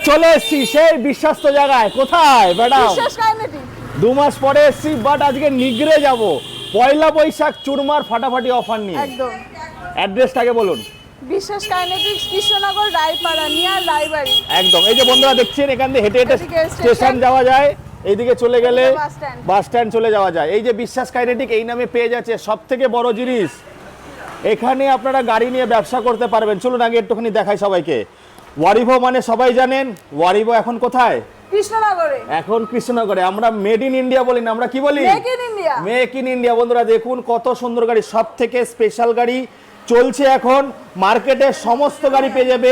চলে এসেছি সেই বিশ্বস্ত জায়গায়। কোথায় ম্যাডাম? 2 মাস পরে এসেছি, বাট আজকে নিগড়ে যাব পয়লা বৈশাখ চুরমার ফাটাফাটি অফার নিয়ে। একদম। অ্যাড্রেসটাকে বলুন। বিশ্বাস কাইনেটিক্স, কৃষ্ণনগর, রায়পাড়া, নিয়ার রায়বাড়ি। একদম। এই যে বন্ধুরা দেখছেন, এখান থেকে হেঁটে হেঁটে এদিকে স্টেশন যাওয়া যায়, এইদিকে চলে গেলে বাসস্ট্যান্ড। বাস স্ট্যান্ড চলে যাওয়া যায়। এই যে বিশ্বাস কাইনেটিক এই নামে পেয়ে যাচ্ছে সব থেকে বড় জিনিস, এখানে আপনারা গাড়ি নিয়ে ব্যবসা করতে পারবেন। চলুন আগে একটুখানি দেখাই সবাইকে। ওয়ারিভো মানে সবাই জানেন, ওয়ারিভো এখন কোথায়? কৃষ্ণনগরে। এখন কৃষ্ণনগরে। আমরা মেড ইন ইন্ডিয়া বলি না, আমরা কি বলি? Make in India. Make in India. বন্ধুরা দেখুন কত সুন্দর গাড়ি, সব থেকে স্পেশাল গাড়ি চলছে এখন মার্কেটে, সমস্ত গাড়ি পেয়ে যাবে।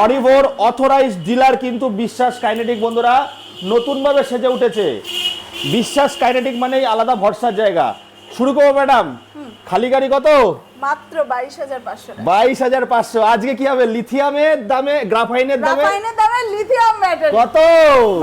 অরিভোর অথরাইজড ডিলার কিন্তু বিশ্বাস কাইনেটিক বন্ধুরা নতুনভাবে সেজে উঠেছে। বিশ্বাস কাইনেটিক মানেই আলাদা ভরসার জায়গা। শুরু করবো ম্যাডাম। খালি গাড়ি কত? মাত্র 22,500 টাকা। 22,500। আজকে কি হবে? লিথিয়ামের দামে, গ্রাফাইনের দামে। গ্রাফাইনের দামে লিথিয়াম ব্যাটারি কত?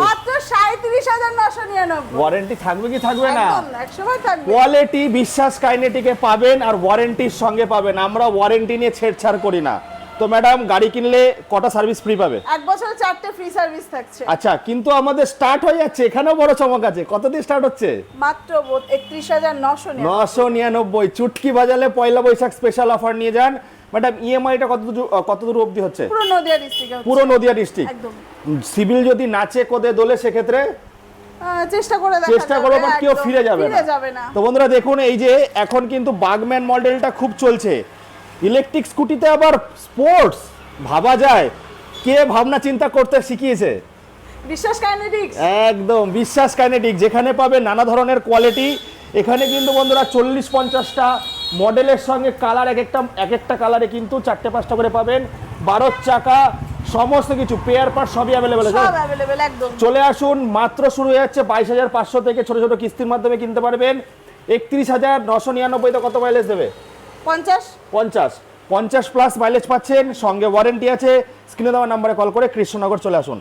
মাত্র 37,999। ওয়ারেন্টি থাকবে কি থাকবে না? একদম 100% থাকবে। কোয়ালিটি বিশ্বাস কাইনেটিকে পাবেন আর ওয়ারেন্টির সঙ্গে পাবেন। আমরা ওয়ারেন্টি নিয়ে ছেড়ছাড় করি না। তো ম্যাডাম গাড়ি কিনলে কটা সার্ভিস ফ্রি পাবে? 1 বছরে 4টে ফ্রি সার্ভিস থাকছে। আচ্ছা, কিন্তু আমাদের স্টার্ট হয়ে যাচ্ছে, এখানেও বড় চমক আছে। কত দিয়ে স্টার্ট হচ্ছে? মাত্র 31,999। 999। চুটকি বাজালে পয়লা বৈশাখ স্পেশাল অফার নিয়ে যান। ম্যাডাম ইএমআইটা কত দূর অবধি হচ্ছে? পুরো নদিয়া ডিস্ট্রিক্টে। পুরো নদিয়া ডিস্ট্রিক্ট। একদম। সিভিল যদি নাচে কোদে দোলে সেক্ষেত্রে চেষ্টা করে দেখা চেষ্টা করবো, বাট কেউ ফিরে যাবে না। তো বন্ধুরা দেখুন, এই যে এখন কিন্তু বাগম্যান মডেলটা খুব চলছে। ইলেকট্রিক স্কুটিতে আবার স্পোর্টস ভাবা যায়, কে ভাবনা চিন্তা করতে শিখিয়েছে? বিশ্বাস কাইনেটিক্স। একদম বিশ্বাস কাইনেটিক, যেখানে পাবে নানা ধরনের কোয়ালিটি। এখানে কিন্তু বন্ধুরা 40-50টা মডেলের সঙ্গে কালার, এক একটা কালারে কিন্তু 4-5টা করে পাবেন। 12 চাকা সমস্ত কিছু, পেয়ার পার্ট সবই অ্যাভেলেবেল আছে। সব অ্যাভেলেবেল একদম। চলে আসুন, মাত্র শুরু হয়ে যাচ্ছে 22,500 থেকে। ছোট ছোট কিস্তির মাধ্যমে কিনতে পারবেন। 31,999 তো কত মাইলেজ দেবে? 50 প্লাস মাইলেজ পাচ্ছেন, সঙ্গে ওয়ারেন্টি আছে। স্ক্রিনে দেওয়া নাম্বারে কল করে কৃষ্ণনগর চলে আসুন।